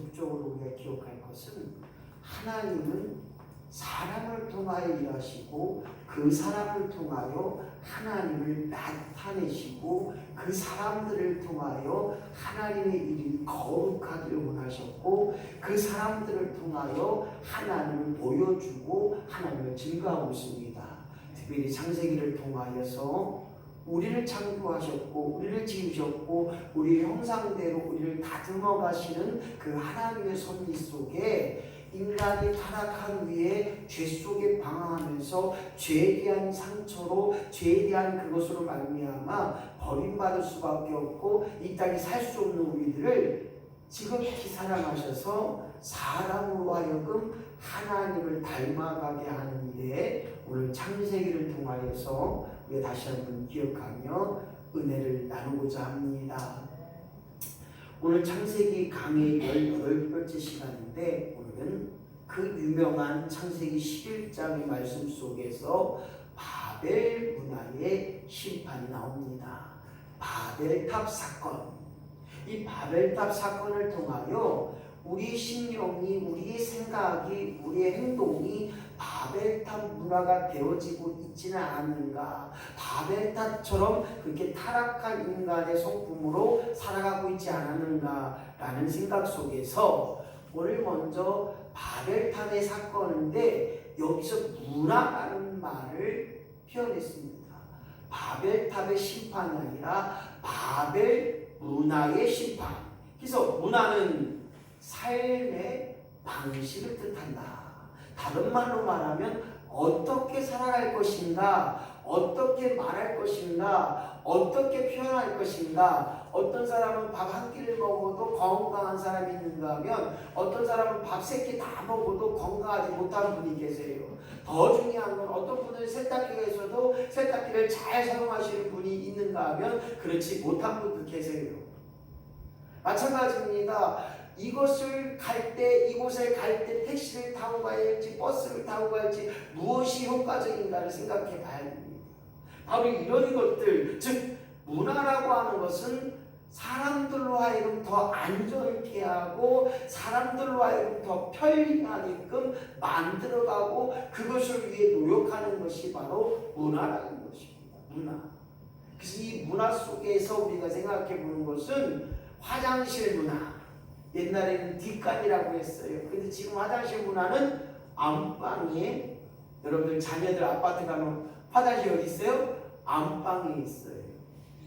적극적으로 우리가 기억할 것은 하나님은 사람을 통하여 일하시고 그 사람을 통하여 하나님을 나타내시고 그 사람들을 통하여 하나님의 이름이 거룩하기를 원하셨고 그 사람들을 통하여 하나님을 보여주고 하나님을 증거하고 있습니다. 특별히 창세기를 통하여서 우리를 창조하셨고 우리를 지으셨고 우리의 형상대로 우리를 다듬어 가시는 그 하나님의 섭리 속에 인간이 타락한 후에 죄 속에 방황하면서 죄에 대한 상처로 죄에 대한 그것으로 말미암아 버림받을 수밖에 없고 이 땅에 살 수 없는 우리들을 지극히 사랑하셔서 사람으로 하여금 하나님을 닮아가게 하는 일에 오늘 창세기를 통하여서 우리가 다시 한번 기억하며 은혜를 나누고자 합니다. 오늘 창세기 강의 18번째 시간인데 오늘은 그 유명한 창세기 11장의 말씀 속에서 바벨 문화의 심판이 나옵니다. 바벨탑 사건. 이 바벨탑 사건을 통하여 우리의 심령이, 우리의 생각이, 우리의 행동이 바벨탑 문화가 되어지고 있지는 않은가, 바벨탑처럼 그렇게 타락한 인간의 성품으로 살아가고 있지 않았는가 라는 생각 속에서 오늘 먼저 바벨탑의 사건인데 여기서 문화라는 말을 표현했습니다. 바벨탑의 심판이 아니라 바벨 문화의 심판. 그래서 문화는 삶의 방식을 뜻한다. 다른 말로 말하면 어떻게 살아갈 것인가, 어떻게 말할 것인가, 어떻게 표현할 것인가. 어떤 사람은 밥 한 끼를 먹어도 건강한 사람이 있는가 하면 어떤 사람은 밥 세 끼 다 먹어도 건강하지 못한 분이 계세요. 더 중요한 건 어떤 분은 세탁기가 있어도 세탁기를 잘 사용하시는 분이 있는가 하면 그렇지 못한 분도 계세요. 마찬가지입니다. 이곳을 갈 때, 이곳에 갈 때 택시를 타고 가야 할지 버스를 타고 갈지 무엇이 효과적인가를 생각해 봐야 됩니다. 바로 이런 것들, 즉 문화라고 하는 것은 사람들로 하여금 더 안전케 하고 사람들로 하여금 더 편리하게끔 만들어가고 그것을 위해 노력하는 것이 바로 문화라는 것입니다. 문화. 그래서 이 문화 속에서 우리가 생각해 보는 것은 화장실 문화. 옛날에는 뒷간이라고 했어요. 근데 지금 화장실 문화는 안방에, 여러분들 자녀들 아파트 가면 화장실 어디 있어요? 안방에 있어요.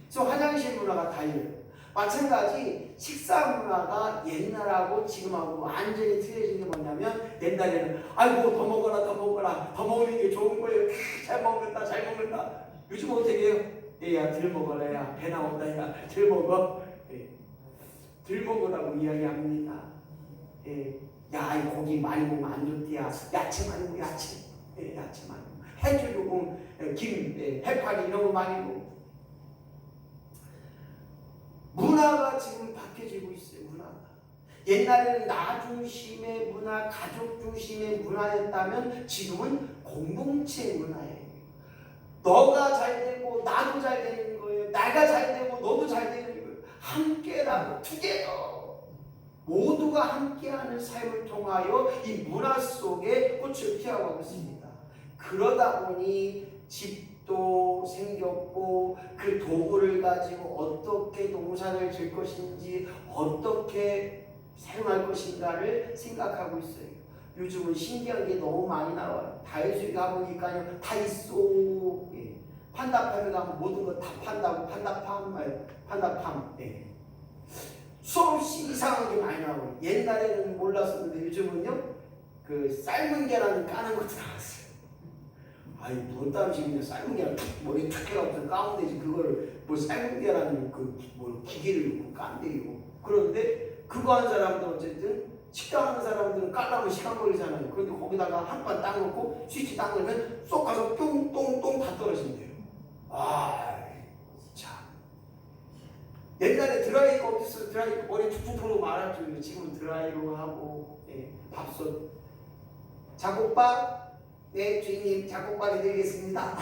그래서 화장실 문화가 달라요. 마찬가지 식사 문화가 옛날하고 지금하고 완전히 틀려진 게 뭐냐면 옛날에는 아이고 더 먹어라 더 먹어라 더 먹는 게 좋은 거예요. 잘 먹는다 잘 먹는다. 요즘 어떻게 해요? 야 덜 먹어라 야 배 나온다 야 덜 먹어. 덜 먹으라고 이야기합니다. 야, 이 고기 많이 먹으면 안 좋대야. 야채 많이 먹어, 야채. 야채 많이 먹어. 해조금, 김, 해파리 이런 거 많이 먹어. 문화가 지금 바뀌어지고 있어요, 문화가. 옛날에는 나 중심의 문화, 가족 중심의 문화였다면 지금은 공동체 문화예요. 너가 잘 되고 나도 잘 되는 거예요. 나가 잘 되고 너도 잘 되는 거예요. 함께라고 투게더 모두가 함께하는 삶을 통하여 이 문화 속에 꽃을 피워가고 있습니다. 그러다 보니 집도 생겼고 그 도구를 가지고 어떻게 농사를 질 것인지 어떻게 사용할 것인가를 생각하고 있어요. 요즘은 신기한 게 너무 많이 나와요. 다이소에 가보니까요 다 있어. 판다팜에 가면 모든 거 다 판다고 판다팜. 수없이 이상한 게 많이 나와요. 옛날에는 몰랐었는데 요즘은요 그 삶은 계란 까는 것도 나왔어요. 아이 뭔 땀식인데 삶은 계란 머리에 탁 해가지고 까면 되지 그걸 뭐 삶은 계란 뭐 기계를 넣고 깐대요. 그런데 그거 하는 사람들 어쨌든 식당 하는 사람들은 깔라면 시간 걸리잖아요. 그런데 거기다가 한 판 딱 넣고 스위치 딱 넣으면 쏙 가서 똥똥똥 다 떨어진대요. 참. 옛날에 드라이가 어딨어? 드라이 머리 툭툭 털고 말았죠. 지금 드라이로 하고 밥솥 작곡밥 네 주인님 작곡밥 해드리겠습니다.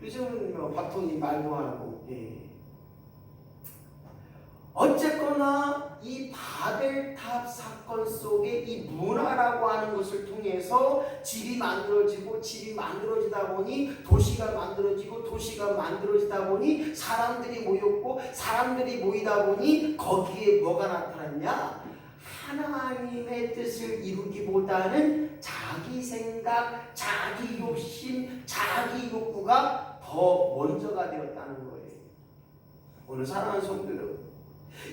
요즘은 뭐 밥통이 말고 하고 어쨌거나 이 바벨탑 사건 속에 이 문화라고 하는 것을 통해서 집이 만들어지다 보니 도시가 만들어지고 도시가 만들어지다 보니 사람들이 모였고 사람들이 모이다 보니 거기에 뭐가 나타났냐? 하나님의 뜻을 이루기보다는 자기 생각, 자기 욕심, 자기 욕구가 더 먼저가 되었다는 거예요. 오늘 사랑하는 성도 여러분,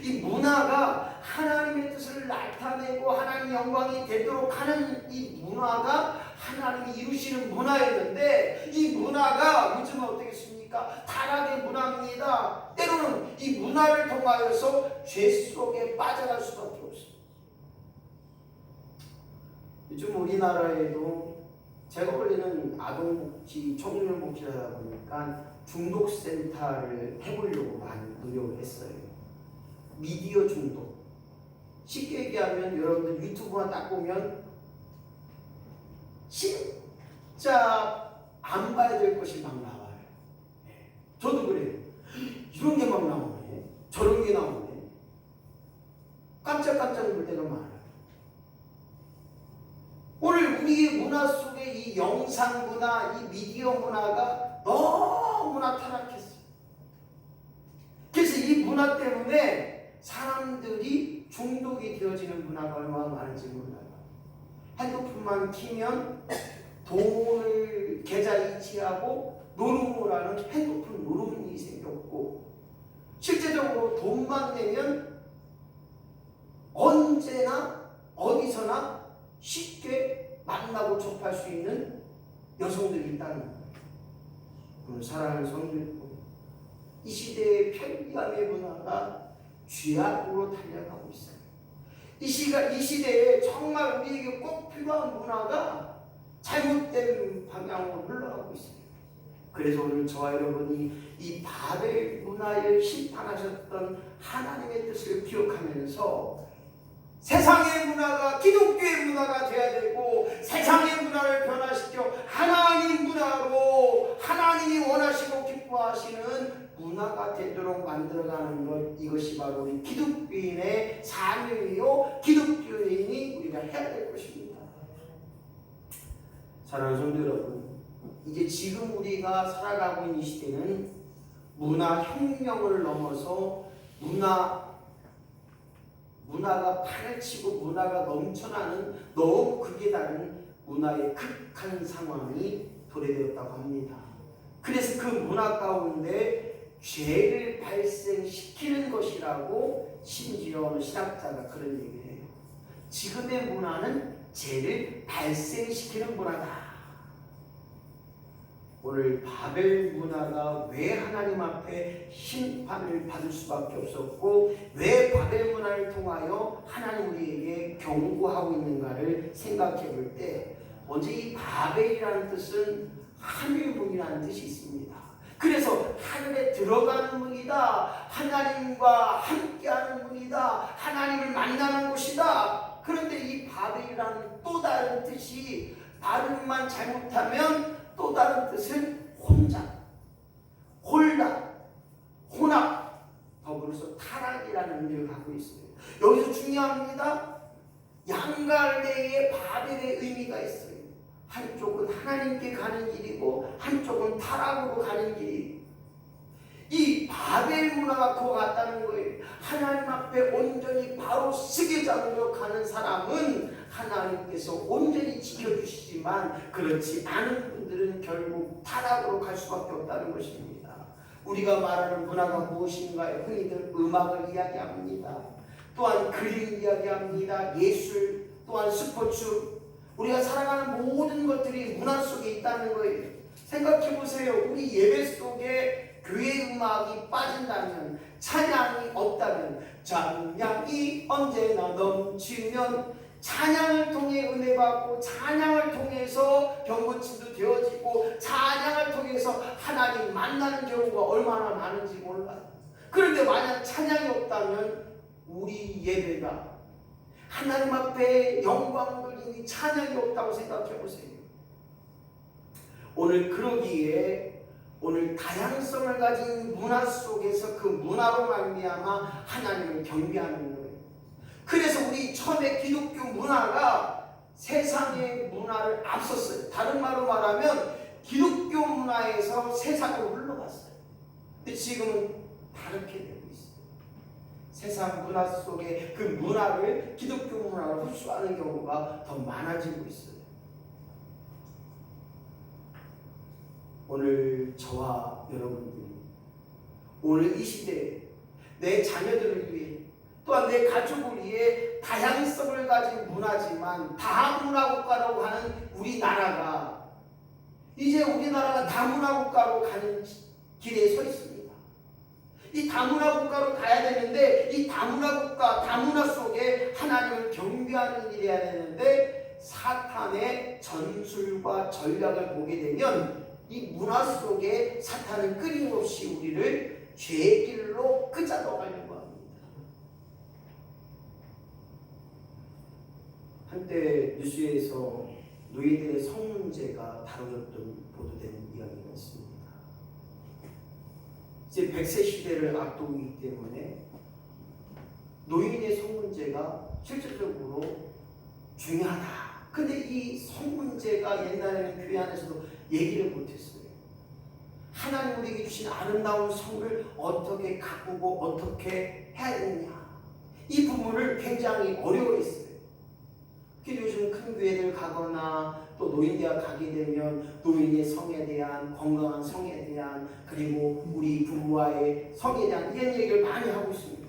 이 문화가 하나님의 뜻을 나타내고 하나님 영광이 되도록 하는 이 문화가 하나님이 이루시는 문화였는데, 이 문화가 요즘은 어떻겠습니까? 타락의 문화입니다. 때로는 이 문화를 통하여서 죄 속에 빠져갈 수밖에 없습니다. 요즘 우리나라에도 제가 원래는 아동복지, 청소년복지를 하다 보니까 중독센터를 해보려고 많이 노력을 했어요. 미디어 중독. 쉽게 얘기하면 여러분들 유튜브만 딱 보면 진짜 안 봐야 될 것이 막 나와요. 저도 그래요. 이런 게 막 나오네. 저런 게 나오네. 깜짝깜짝 놀 때가 많아요. 오늘 우리의 문화 속에 이 영상 문화, 이 미디어 문화가 너무나 타락했어요. 그래서 이 문화 때문에 사람들이 중독이 되어지는 문화가 얼마나 많은지 몰라요. 핸드폰만 키면 돈을 계좌 이체하고 노름을 하는 핸드폰 노름이 생겼고, 실제적으로 돈만 내면 언제나 어디서나 쉽게 만나고 접할 수 있는 여성들이 있다는 거예요. 사랑하는 성도, 이 시대의 편리함의 문화가 죄악으로 달려가고 있어요. 이 시대에 정말 우리에게 꼭 필요한 문화가 잘못된 방향으로 흘러가고 있어요. 그래서 오늘 저와 여러분이 이 바벨 문화를 심판하셨던 하나님의 뜻을 기억하면서 세상의 문화가 기독교의 문화가 되어야 되고, 세상의 문화를 변화시켜 하나님 문화로 하나님이 원하시고 기뻐하시는 문화가 되도록 만들어가는 것, 이것이 바로 우리 기독교인의 사명이요, 기독교인이 우리가 해야 될 것입니다. 사랑하는 성도 여러분, 이제 지금 우리가 살아가고 있는 이 시대는 문화혁명을 넘어서 문화가 판을 치고 문화가 넘쳐나는 너무 극에 다른 문화의 극한 상황이 도래되었다고 합니다. 그래서 그 문화 가운데 죄를 발생시키는 것이라고 심지어 신학자가 그런 얘기를 해요. 지금의 문화는 죄를 발생시키는 문화다. 오늘 바벨 문화가 왜 하나님 앞에 심판을 받을 수밖에 없었고, 왜 바벨 문화를 통하여 하나님 우리에게 경고하고 있는가를 생각해 볼 때, 먼저 이 바벨이라는 뜻은 하늘문이라는 뜻이 있습니다. 그래서 하늘에 들어가는 문이다, 하나님과 함께하는 문이다, 하나님을 만나는 곳이다. 그런데 이 바벨이라는 또 다른 뜻이, 발음만 잘못하면 또 다른 뜻은 혼자, 홀라, 혼합, 더불어서 타락이라는 의미를 갖고 있습니다. 여기서 중요합니다. 양갈래의 바벨의 의미가 있어요. 한쪽은 하나님께 가는 길이고 한쪽은 타락으로 가는 길이. 이 바벨 문화가 그와 같다는 거예요. 하나님 앞에 온전히 바로 쓰게 잡으려 가는 사람은 하나님께서 온전히 지켜주시지만, 그렇지 않은 분들은 결국 타락으로 갈 수밖에 없다는 것입니다. 우리가 말하는 문화가 무엇인가요? 흔히들 음악을 이야기합니다. 또한 그림 이야기합니다. 예술, 또한 스포츠. 우리가 살아가는 모든 것들이 문화 속에 있다는 거예요. 생각해 보세요. 우리 예배 속에 교회 음악이 빠진다면, 찬양이 없다면, 찬양이 언제나 넘치면, 찬양을 통해 은혜 받고, 찬양을 통해서 경고침도 되어지고, 찬양을 통해서 하나님 만나는 경우가 얼마나 많은지 몰라요. 그런데 만약 찬양이 없다면 우리 예배가, 하나님 앞에 영광 돌리니 찬양이 없다고 생각해 보세요. 오늘 그러기에 오늘 다양성을 가진 문화 속에서 그 문화로 말미암아 하나님을 경배하는 거예요. 그래서 우리 처음에 기독교 문화가 세상의 문화를 앞섰어요. 다른 말로 말하면 기독교 문화에서 세상으로 흘러갔어요. 근데 지금은 다르게 되고 있어요. 세상 문화 속에 그 문화를 기독교 문화로 흡수하는 경우가 더 많아지고 있어요. 오늘 저와 여러분들이 오늘 이 시대에 내 자녀들을 위해 또한 내 가족을 위해 다양성을 가진 문화지만 다문화국가라고 하는 우리나라가 이제 우리나라가 다문화국가로 가는 길에 서 있습니다. 이 다문화국가로 가야 되는데 이 다문화국가, 다문화 속에 하나님을 경배하는 일이 해야 되는데 사탄의 전술과 전략을 보게 되면 이 문화 속에 사탄은 끊임없이 우리를 죄의 길로 끄잡아가려고 합니다. 한때 뉴스에서 노예들의 성 문제가 다루었던 보도된 이야기가 있습니다. 이제 100세 시대를 앞두고 있기 때문에 노인의 성 문제가 실질적으로 중요하다. 근데 이 성 문제가 옛날에는 교회 안에서도 얘기를 못했어요. 하나님 우리에게 주신 아름다운 성을 어떻게 가꾸고 어떻게 해야 되느냐, 이 부분을 굉장히 어려워했어요. 그래서 요즘 큰 교회들 가거나 또 노인대학 가게 되면 노인의 성에 대한, 건강한 성에 대한, 그리고 우리 부부와의 성에 대한 이런 얘기를 많이 하고 있습니다.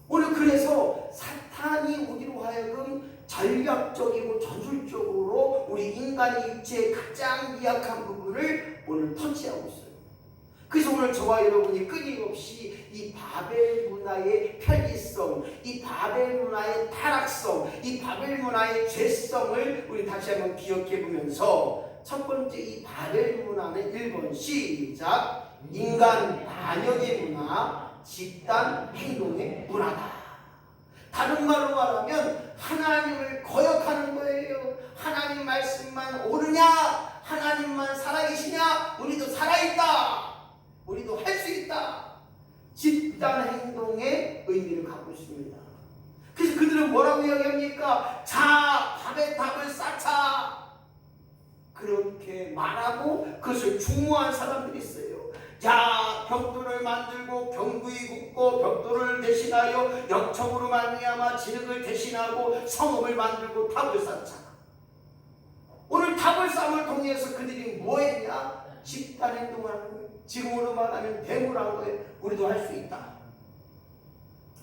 오늘 그래서 사탄이 우리로 하여금 전략적이고 전술적으로 우리 인간의 육체의 가장 미약한 부분을 오늘 터치하고 있어요. 그래서 오늘 저와 여러분이 끊임없이 이 바벨 문화의 편리성, 이 바벨 문화의 타락성, 이 바벨 문화의 죄성을 우리 다시 한번 기억해 보면서 첫 번째 이 바벨 문화는 1번 시작, 인간 반역의 문화, 집단 행동의 문화다. 다른 말로 말하면 하나님을 거역하는 거예요. 하나님 말씀만 옳으냐? 하나님만 살아계시냐? 우리도 살아있다. 우리도 할 수 있다. 집단 행동의 의미를 갖고 있습니다. 그래서 그들은 뭐라고 이야기합니까? 자, 밥의 탑을 쌓자. 그렇게 말하고 그것을 중무한 사람들이 있어요. 자, 벽돌을 만들고 경구이 굽고 벽돌을 대신하여 역청으로 말미암아 진흙을 대신하고 성읍을 만들고 탑을 쌓자. 오늘 탑을 쌓음을 통해서 그들이 뭐 했냐? 집단 행동하는 거예요. 지금으로 말하면 대물한 거예요. 우리도 할 수 있다.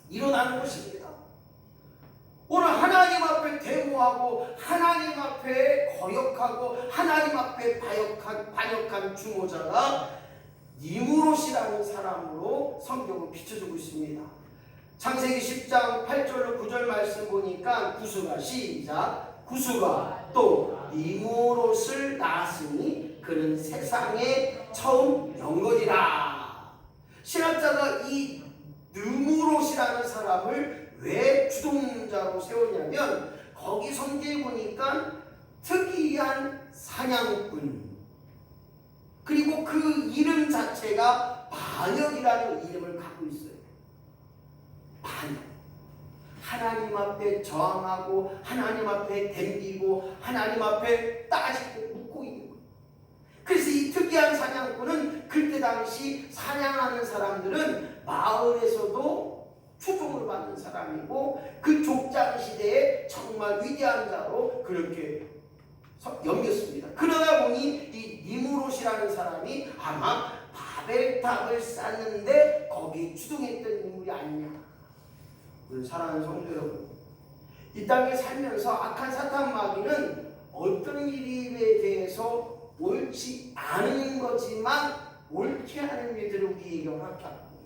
일어나는 것입니다. 오늘 하나님 앞에 대모하고 하나님 앞에 거역하고 하나님 앞에 반역한 중보자가 니무롯이라는 사람으로 성경은 비춰주고 있습니다. 창세기 10장 8절로 9절 말씀 보니까 구스가 시작, 구스가 또 니무롯을 낳았으니 그는 세상에 처음 영건이라. 신학자가 이 느무롯이라는 사람을 왜 주동자로 세우냐면 거기 성경에 보니까 특이한 사냥꾼, 그리고 그 이름 자체가 반역이라는 이름을 갖고 있어요. 반역. 하나님 앞에 저항하고 하나님 앞에 덤비고 하나님 앞에 따지고 묻고 있는 거예요. 그래서 이 특이한 사냥꾼은 그때 당시 사냥하는 사람들은 마을에서도 추종을 받는 사람이고 그 족장 시대에 정말 위대한 자로 그렇게 여겼습니다. 그러다 보니 이 니무롯이라는 사람이 아마 바벨탑을 쌓는데 거기 주동했던 인물이 아니냐. 우리 사랑하는 성도 여러분, 이 땅에 살면서 악한 사탄 마귀는 어떤 일에 대해서 옳지 않은 거지만 옳게 하는 일들을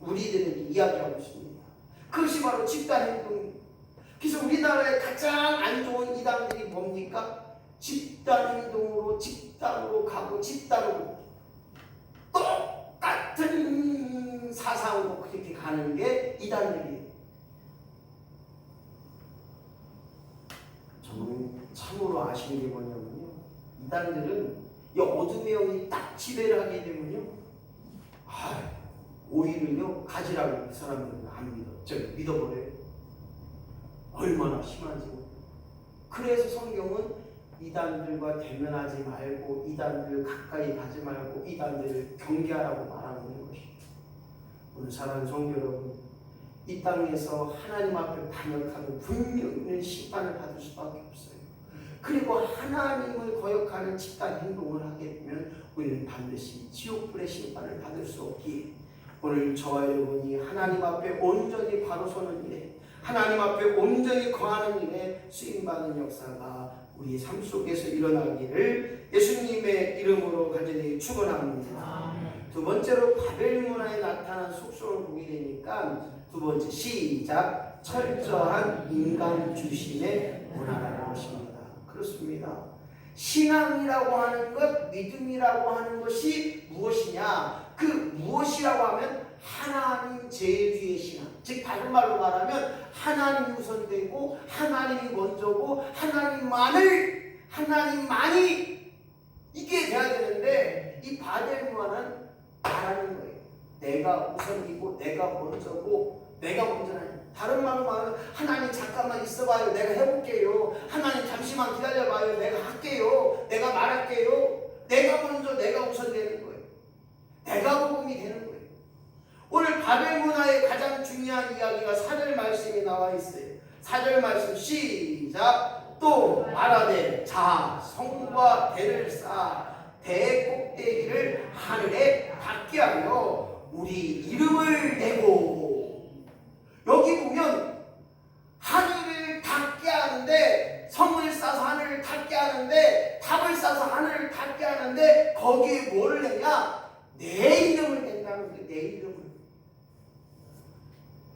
우리들에게 이야기하고 있습니다. 그것이 바로 집단 행동입니다. 그래서 우리나라의 가장 안 좋은 이단들이 뭡니까? 집단 행동으로 집단으로 가고 집단으로 똑같은 사상으로 그렇게 가는 게 이단들이에요. 저는 참으로 아쉬운 게 뭐냐면요, 이단들은 이 어둠의 영이 딱 지배를 하게 되면요, 오히려요 가지라고 그 사람들은 안 믿어. 믿어버려요. 얼마나 심한지. 그래서 성경은 이단들과 대면하지 말고 이단들 가까이 가지 말고 이단들을 경계하라고 말하는 것입니다. 오늘 사랑하는 성도 여러분, 이 땅에서 하나님 앞에 반역하면 분명히 심판을 받을 수밖에 없어요. 그리고 하나님을 거역하는 집단 행동을 하게 되면 우리는 반드시 지옥불의 심판을 받을 수 없기에 오늘 저와 여러분이 하나님 앞에 온전히 바로 서는 일에, 하나님 앞에 온전히 거하는 일에 쓰임받는 역사가 우리 삶 속에서 일어나기를 예수님의 이름으로 간절히 축원합니다. 두 번째로 바벨 문화에 나타난 속성을 보게 되니까 두 번째 시작, 철저한 인간 중심의 문화라는 것입니다. 그렇습니다. 신앙이라고 하는 것, 믿음이라고 하는 것이 무엇이냐? 그 무엇이라고 하면 하나님 제일 위의 신앙. 즉 다른 말로 말하면 하나님이 우선되고 하나님이 먼저고 하나님만이 이게 돼야 되는데 이 바벨 문화는 말하는 거예요. 내가 우선이고 내가 먼저고 내가 먼저는. 다른 말로 말하면 하나님 잠깐만 있어봐요. 내가 해볼게요. 하나님 잠시만 기다려봐요. 내가 할게요. 내가 말할게요. 내가 먼저 내가 우선 되는 거예요. 내가 복음이 되는 거예요. 오늘 바벨 문화의 가장 중요한 이야기가 4절 말씀에 나와 있어요. 4절 말씀 시작. 또 말하되 자 성과 대를 쌓아 대 꼭대기를 하늘에 닿게 하여 우리 이름을 내고. 여기 보면 하늘을 닿게 하는데, 성을 쌓아서 하늘을 닿게 하는데, 탑을 쌓아서 하늘을 닿게 하는데 거기에 뭐를 내냐? 내 이름을 낸다는 거예요. 내 이름을.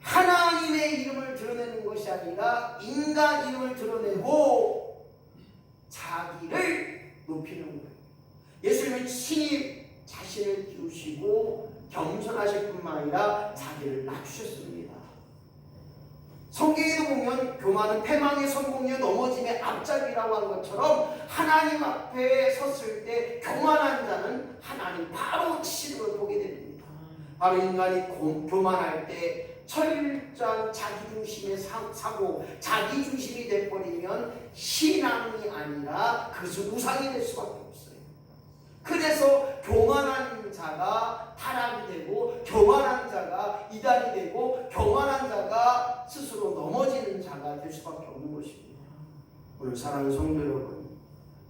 하나님의 이름을 드러내는 것이 아니라 인간 이름을 드러내고 자기를 높이는 거예요. 예수님은 친히 자신을 비우시고 겸손하실 뿐만 아니라 자기를 낮추셨습니다. 성경에도 보면 교만은 패망의 성공이요 넘어짐의 앞잡이라고 한 것처럼 하나님 앞에 섰을 때 교만한 자는 하나님 바로 치시는 걸 보게 됩니다. 바로 인간이 교만할 때 철저한 자기중심의 사고, 자기중심이 돼버리면 신앙이 아니라 그저 우상이 될 수밖에 없어요. 그래서 교만한 자가 타락이 되고 교만한 자가 이단이 되고 교만한 자가 스스로 넘어지는 자가 될 수밖에 없는 것입니다. 오늘 사랑하는 성도 여러분,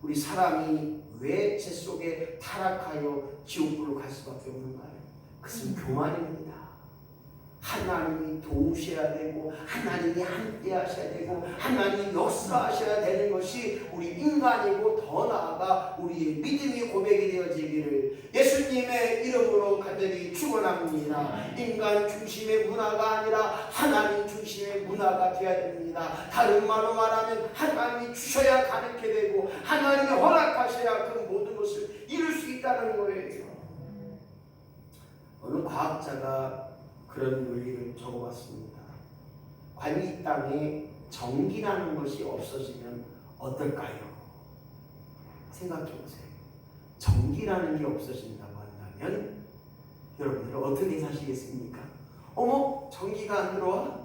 우리 사람이 왜 제 속에 타락하여 지옥불로 갈 수밖에 없는가요? 그것은 교만입니다. 하나님이 도우셔야 되고 하나님이 함께 하셔야 되고 하나님이 역사하셔야 되는 것이 우리 인간이고 더 나아가 우리의 믿음이 고백이 되어지기를 예수님의 이름으로 간절히 축원합니다. 인간 중심의 문화가 아니라 하나님 중심의 문화가 되어야 됩니다. 다른 말로 말하면 하나님이 주셔야 가능하게 되고 하나님이 허락하셔야 그 모든 것을 이룰 수 있다는 거예요. 어느 과학자가 그런 논리를 적어봤습니다. 과연 이 땅에 정기라는 것이 없어지면 어떨까요? 생각해보세요. 정기라는 게 없어진다고 한다면 여러분들 어떻게 사시겠습니까? 어머, 전기가 안 들어와?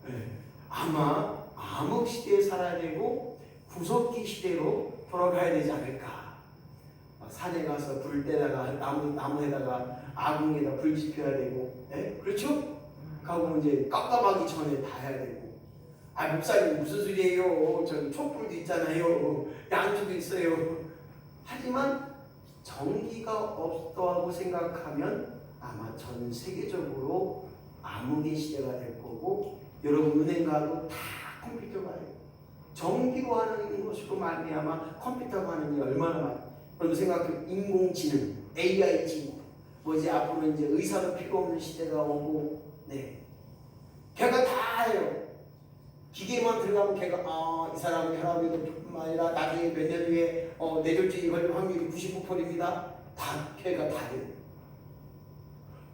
네. 아마 암흑 시대에 살아야 되고 구석기 시대로 돌아가야 되지 않을까. 산에 가서 불 때다가 나무에다가 아궁에다 불 지펴야 되고, 네? 그렇죠? 가고 이제 깜깜하기 전에 다 해야 되고. 아, 목사님 무슨 소리예요? 저기 촛불도 있잖아요. 양초도 있어요. 하지만 전기가 없다고 생각하면 아마 전 세계적으로 암흑의 시대가 될 거고, 여러분 은행 가도 다 컴퓨터가요. 전기로 하는 것으로 말미암아 컴퓨터가 하는 게 얼마나 많아요. 그럼 생각해, 인공지능, AI 지능, 뭐지 앞으로 이제 의사도 필요 없는 시대가 오고, 네, 걔가 다 해요. 기계만 들어가면 걔가 이 사람은 혈압이 높을 뿐만 아니라 나중에 몇 년 후에 뇌졸중이 걸릴 확률이 99%입니다. 다 걔가 다 해요.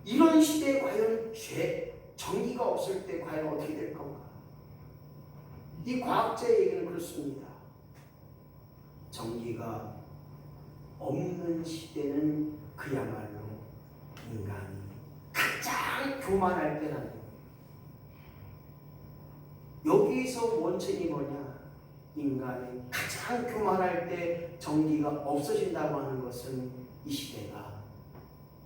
이런 시대에 과연 전기가 없을 때 과연 어떻게 될 건가? 이 과학자의 얘기는 그렇습니다. 전기가 없는 시대는 그야말로 인간이 가장 교만할 때라는 거예요. 여기서 원천이 뭐냐? 인간이 가장 교만할 때 정의가 없어진다고 하는 것은 이 시대가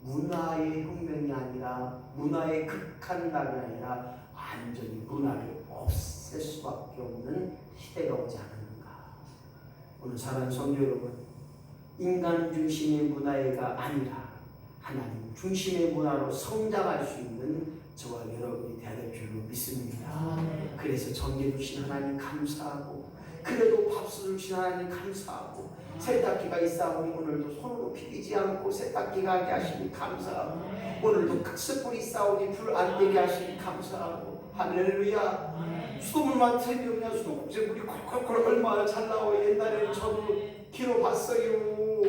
문화의 혁명이 아니라 문화의 극한당이 아니라 완전히 문화를 없앨 수밖에 없는 시대가 오지 않았는가. 오늘 사랑하는 성도 여러분, 인간 중심의 문화가 아니라 하나님 중심의 문화로 성장할 수 있는 저와 여러분이 되어야 될 줄로 믿습니다. 그래서 정죄 주신 하나님 감사하고, 그래도 밥솥을 주신 하나님 감사하고, 세탁기가 있사오니 오늘도 손으로 비비지 않고 세탁기가 하게 하시니 감사하고, 오늘도 숯불이 있사오니 불 안 되게 하시니 감사하고, 할렐루야. 수돗물만 틀면 수돗물이 콜콜콜 얼마나 잘 나와요. 옛날에 저도 기로 봤어요.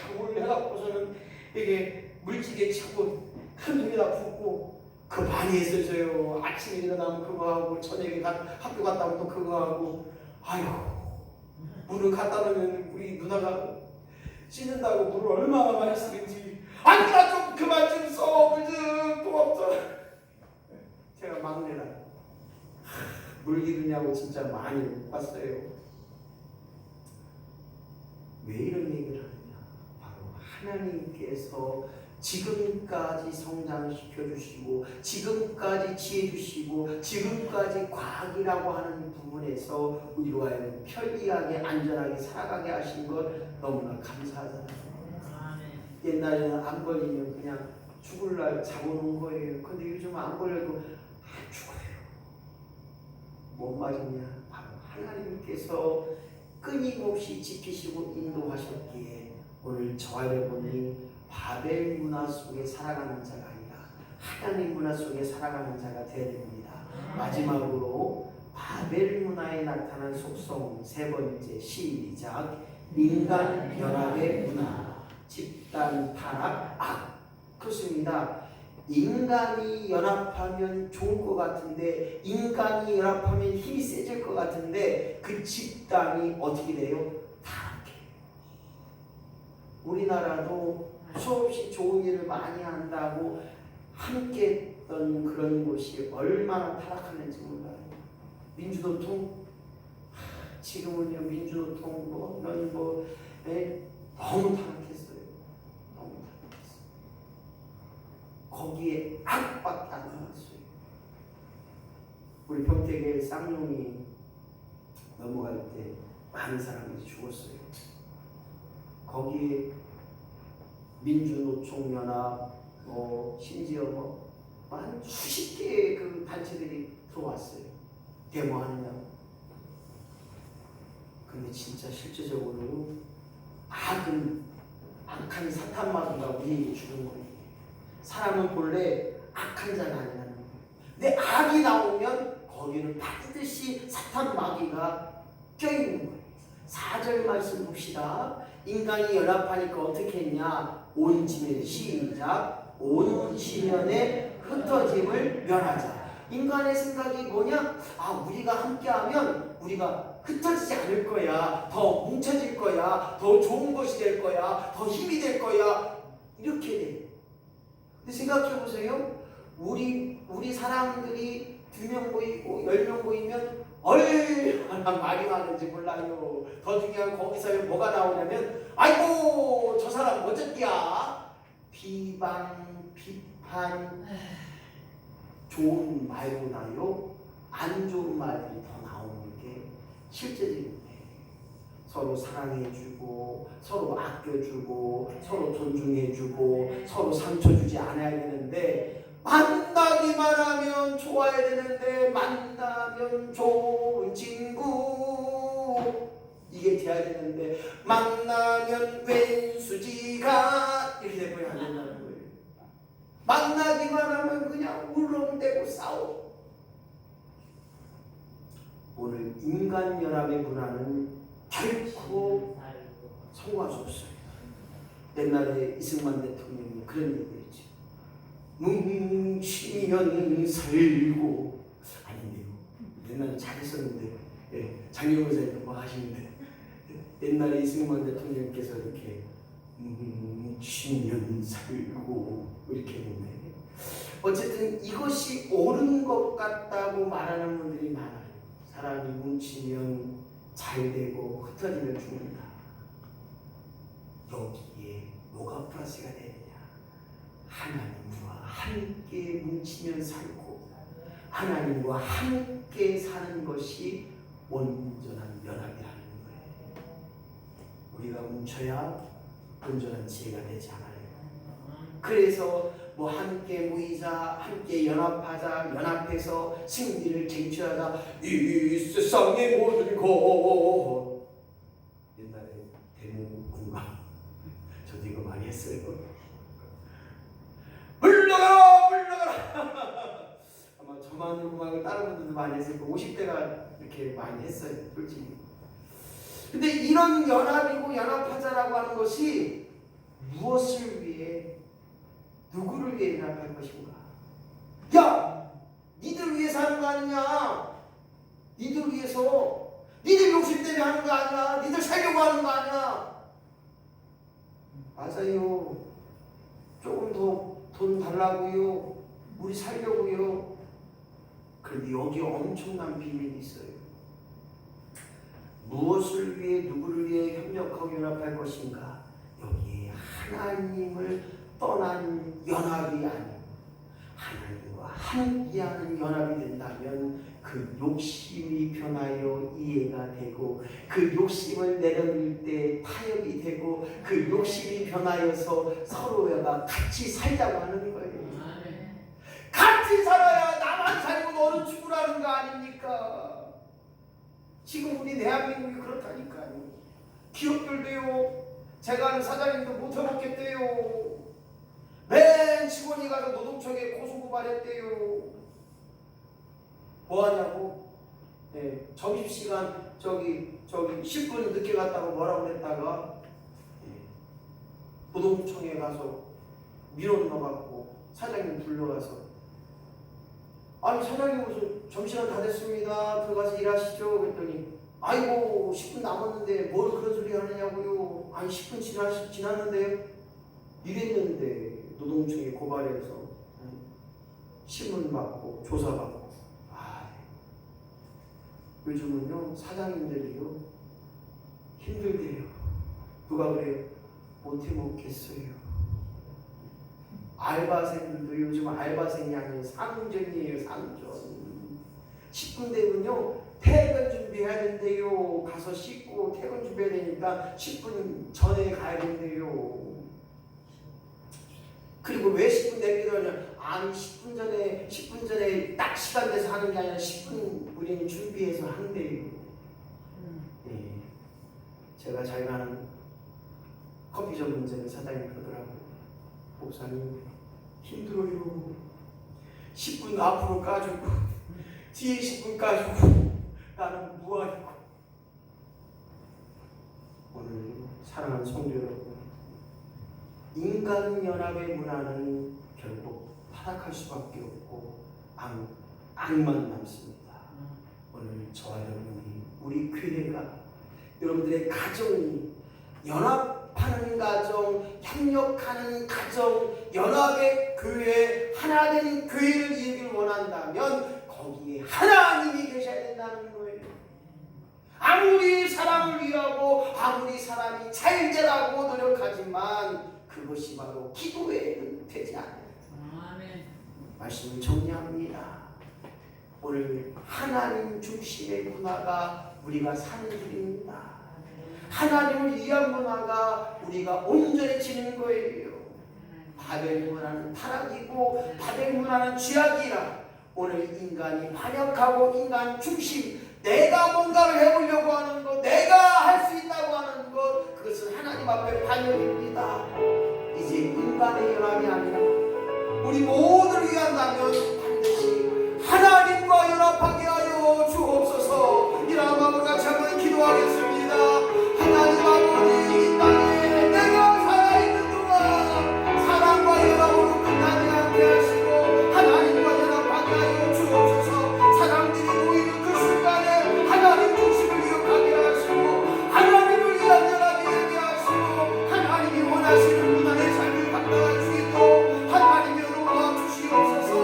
그걸 해갖고서는 이게 물지개 치고 큰 힘에다 붓고 그거 많이 했었어요. 아침에 일어나면 그거 하고 저녁에 학교 갔다 오면 또 그거 하고. 아이고, 물을 갖다 놓으면 우리 누나가 씻는다고 물을 얼마나 많이 쓰는지. 아니라 좀 그만 좀 써. 물 좀 고맙죠. 제가 막내라 물 기르냐고 진짜 많이 못 봤어요. 왜 이런 얘기를 하느냐? 바로 하나님께서 지금까지 성장시켜 주시고, 지금까지 지혜 주시고, 지금까지 과학이라고 하는 부분에서 우리로 하여금 편리하게 안전하게 살아가게 하신 것 너무나 감사하잖아요. 옛날에는 안 걸리면 그냥 죽을 날 잡아놓은 거예요. 근데 요즘은 안 걸려도 안 죽어요. 뭔 말이냐? 바로 하나님께서 끊임없이 지키시고 인도하셨기에 오늘 저와 여러분이 바벨 문화 속에 살아가는 자가 아니라 하나님 문화 속에 살아가는 자가 되어야 됩니다. 마지막으로 바벨 문화에 나타난 속성 세 번째, 시작. 인간 연합의 문화, 집단 타락, 악. 그렇습니다. 인간이 연합하면 좋을 것 같은데, 인간이 연합하면 힘이 세질 것 같은데, 그 집단이 어떻게 돼요? 타락해요. 우리나라도 수없이 좋은 일을 많이 한다고 함께 했던 그런 곳이 얼마나 타락하는지 몰라요. 민주노총, 지금은요 민주노총 너무 타락했어요. 너무 타락했어요. 거기에 악밖에 안 나왔어요. 우리 평택에 쌍용이 넘어갈 때 많은 사람이 죽었어요. 거기에 민주노총연합, 심지어 한 수십 개의 그 단체들이 들어왔어요. 데모하느냐고. 근데 진짜 실제적으로 악한 사탄마귀가 우리에게 주는 거예요. 사람은 본래 악한 자가 아니라는 거예요. 근데 악이 나오면 거기는 반드시 사탄마귀가 껴있는 거예요. 4절 말씀 봅시다. 인간이 연합하니까 어떻게 했냐? 온 지면, 시작. 온 지면에 흩어짐을 면하자. 인간의 생각이 뭐냐? 우리가 함께하면 우리가 흩어지지 않을 거야. 더 뭉쳐질 거야. 더 좋은 것이 될 거야. 더 힘이 될 거야. 이렇게 돼. 근데 생각해 보세요. 우리 사람들이 2명 모이고 10명 모이면 얼마나 말이 많은지 몰라요. 더 중요한 거기서 뭐가 나오냐면, 아이고 저 사람 어쩐디야. 비방, 비판, 좋은 말보다요 안 좋은 말들이 더 나오는 게 실제적인 거예요. 서로 사랑해주고, 서로 아껴주고, 서로 존중해주고, 서로 상처 주지 않아야 되는데, 만나기만 하면 좋아야 되는데, 만나면 좋은 친구 이게 돼야 되는데, 만나면 왼수지가 이렇게 되면 안 된다는 거예요. 만나기만 하면 그냥 울렁대고 싸워. 오늘 인간연합의 문화는 결코 성공할 수 없어요. 옛날에 이승만 대통령이 그런 얘기했죠. 뭉치면 살고. 아닌데요. 옛날에 잘했었는데, 장영호사님 뭐 하시는데, 옛날에 이승만 대통령께서 이렇게 뭉치면 살고 이렇게 했는데, 어쨌든 이것이 옳은 것 같다고 말하는 분들이 많아요. 사람이 뭉치면 잘 되고 흩어지면 죽는다. 여기에 뭐가 플러스가 되느냐? 하나님과 함께 뭉치면 살고 하나님과 함께 사는 것이 온전한 연합이라는 거예요. 우리가 뭉쳐야 온전한 지혜가 되지 않아요. 그래서 뭐 함께 모이자, 함께 연합하자, 연합해서 승리를 쟁취하자. 이 세상의 모든 것. 옛날에 대문군가 저도 이거 많이 했어요. 물러가라 물러가라. 아마 저만 음악을 다른 분들도 많이 했을 거고 50대가 이렇게 많이 했어요, 솔직히. 근데 이런 연합이고 연합하자라고 하는 것이 무엇을 위해, 누구를 위해 연합할 것인가? 야! 니들 위해서 하는 거 아니냐? 니들 위해서, 니들 욕심 때문에 하는 거 아니야? 니들 살려고 하는 거 아니야? 맞아요. 조금 더 돈 달라고요. 우리 살려고요. 그런데 여기 엄청난 비밀이 있어요. 무엇을 위해, 누구를 위해 협력하고 연합할 것인가? 여기에 하나님을 떠난 연합이 아니고 하나님과 함께하는 연합이 된다면 그 욕심이 변하여 이해가 되고 그 욕심을 내려놓을 때 타협이 되고 그 욕심이 변하여서 서로가 같이 살자고 하는 거예요. 같이 살아야 나만 살고 너는 죽으라는 거 아닙니까? 지금 우리 대한민국이 그렇다니까요. 기업들도요, 제가 아는 사장님도 못해먹겠대요. 맨 직원이 가서 노동청에 고소고발했대요. 뭐하냐고? 네, 점심시간 저기 10분 늦게 갔다고 뭐라고 그랬다가 노동청에 가서 민원 넣어갖고 사장님 불러가서, 아니 사장님 무슨 점심시간 다 됐습니다, 들어가서 일하시죠 그랬더니, 아이고 10분 남았는데 뭘 그런 소리 하느냐고요. 아니 10분 지났는데요. 이랬는데 노동청에 고발해서 신문 받고 조사받고. 요즘은요 사장님들이요 힘들대요. 누가 그래요? 못해 먹겠어요. 알바생들도 요즘 알바생이 아니에요, 상전이에요. 상전. 10분 되면요 퇴근 준비해야 된대요. 가서 씻고 퇴근 준비해야 되니까 10분 전에 가야 된대요. 그리고 왜 10분 내기도하냐? 아니 10분 전에 딱 시간 돼서 하는 게 아니라 10분 우리는 준비해서 한대요. 네. 제가 잘 가는 커피 전문점의 사장님 그러더라고요. 목사님 힘들어요. 10분 앞으로 까주고 뒤에 10분 까주고 나는 무아이고. 오늘 사랑하는 성도 여러분, 인간 연합의 문화는 결국 타락할 수밖에 없고 악만 남습니다. 오늘 저와 여러분이, 우리 교회가, 여러분들의 가정이 연합하는 가정, 협력하는 가정, 연합의 교회, 하나된 교회를 이루길 원한다면 거기에 하나님이 계셔야 된다는 거예요. 아무리 사람을 위하고 아무리 사람이 잘 되라고 노력하지만 그것이 바로 기도에는 되지 않아요. 아멘. 말씀을 정리합니다. 오늘 하나님 중심의 문화가 우리가 사는 길입니다. 하나님을 위한 문화가 우리가 온전해지는 거예요. 바벨 문화는 타락이고 바벨 문화는 죄악이라. 오늘 인간이 반역하고 인간 중심, 내가 뭔가를 해보려고 하는 것, 내가 할 수 있다고 하는 것, 그것은 하나님 앞에 반역입니다. 이제 인간의 연합이 아니라 우리 모두를 위한다면 반드시 하나님과 연합하게 하여 주옵소서. 이런 마음으로 같이 한번 기도하겠습니다. 하나님 아버지, 이 땅에 내가 살아있는 동안 사랑과 연합으로 끝나지 않게 하시고 하나님과 연합하게 하여 주옵소서. 사람들이 모이는 그 순간에 하나님 중심을 기억하게 하시고 하나님을 위한 연합이 되게 하시고 하나님이 원하시는 문화의 삶을 감당할 수 있도록 하나님의 은혜와 주시옵소서.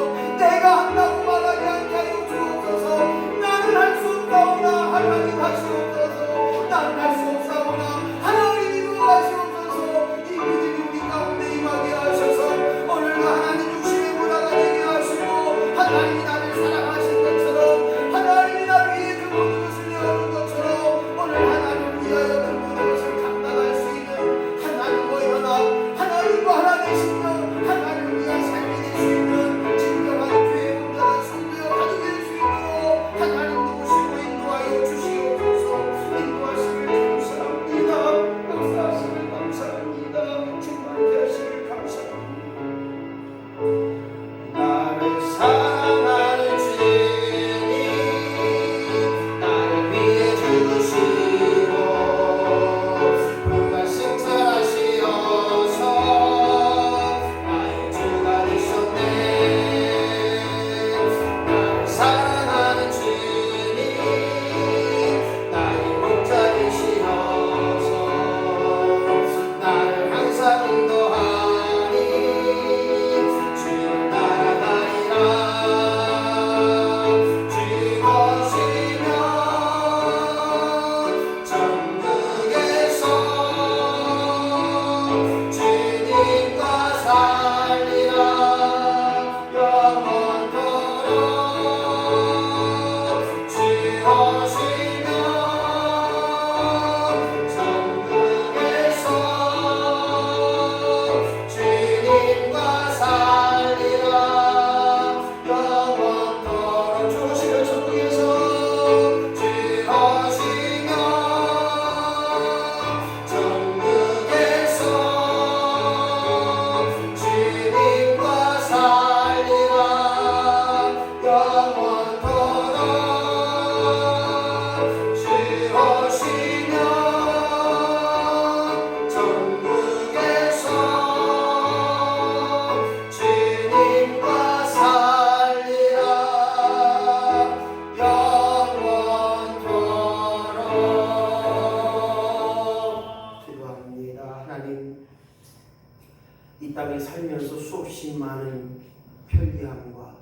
땅에 살면서 수없이 많은 편리함과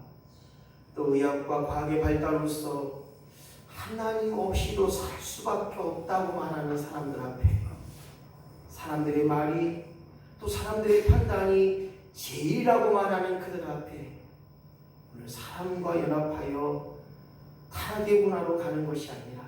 또 의학과 과학의 발달로서 하나님 없이도 살 수밖에 없다고 말하는 사람들 앞에 사람들의 말이 또 사람들의 판단이 제일이라고 말하는 그들 앞에 오늘 사람과 연합하여 타락의 문화로 가는 것이 아니라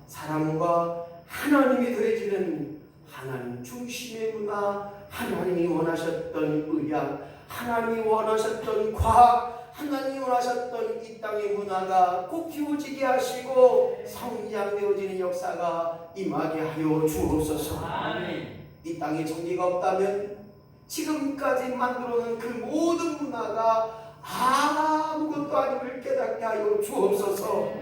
사람과 하나님이 더해지는 하나님 중심의 문화, 하나님이 원하셨던 의학, 하나님이 원하셨던 과학, 하나님이 원하셨던 이 땅의 문화가 꼭 키워지게 하시고 성장되어지는 역사가 임하게 하여 주옵소서. 이 땅에 정리가 없다면 지금까지 만들어놓은 그 모든 문화가 아무것도 아님을 깨닫게 하여 주옵소서.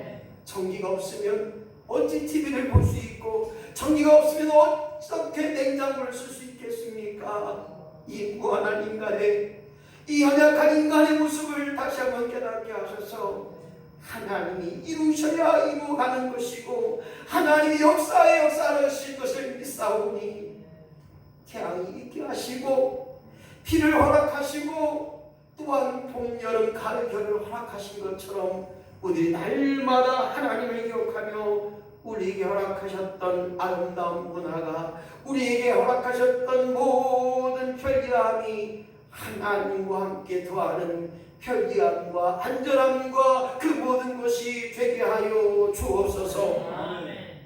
전기가 없으면 어찌 TV를 볼 수 있고 전기가 없으면 어떻게 냉장고를 쓸 수 있겠습니까? 이 무한한 인간의 이 연약한 인간의 모습을 다시 한번 깨닫게 하셔서 하나님이 이루셔야 이루어가는 것이고 하나님이 역사에 역사하실 것을 믿사오니 태양이 있게 하시고 비를 허락하시고 또한 봄, 여름, 가을, 겨울을 허락하신 것처럼 우리 날마다 하나님을 기억하며 우리에게 허락하셨던 아름다운 문화가 우리에게 허락하셨던 모든 편리함이 하나님과 함께 더하는 편리함과 안전함과 그 모든 것이 되게 하여 주옵소서.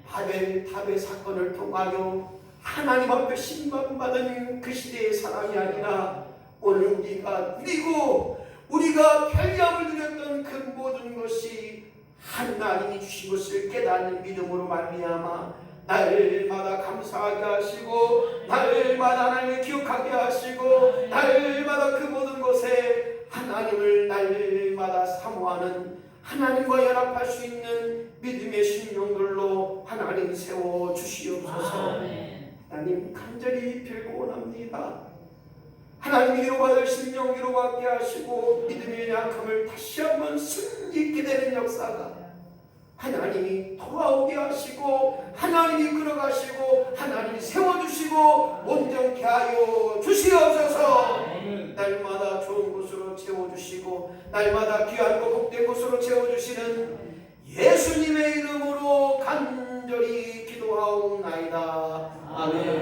바벨탑의 사건을 통하여 하나님 앞에 신방받은 그 시대의 사람이 아니라 오늘 우리가 누리고 우리가 편리함을 누렸던 그 모든 것이 하나님이 주신 것을 깨닫는 믿음으로 말미암아 날마다 감사하게 하시고 날마다 하나님을 기억하게 하시고 날마다 그 모든 것에 하나님을 날마다 사모하는 하나님과 연합할 수 있는 믿음의 심령들로 하나님 세워주시옵소서. 하나님 간절히 빌고 원합니다. 하나님 위로받을 심령 위로받게 하시고 믿음의 약함을 다시 한번 승리있게 되는 역사가 하나님이 돌아오게 하시고 하나님이 끌어가시고 하나님이 세워주시고 온전케 하여 주시옵소서. 날마다 좋은 곳으로 채워주시고 날마다 귀하고 복된 곳으로 채워주시는 예수님의 이름으로 간절히 기도하옵나이다. 아멘.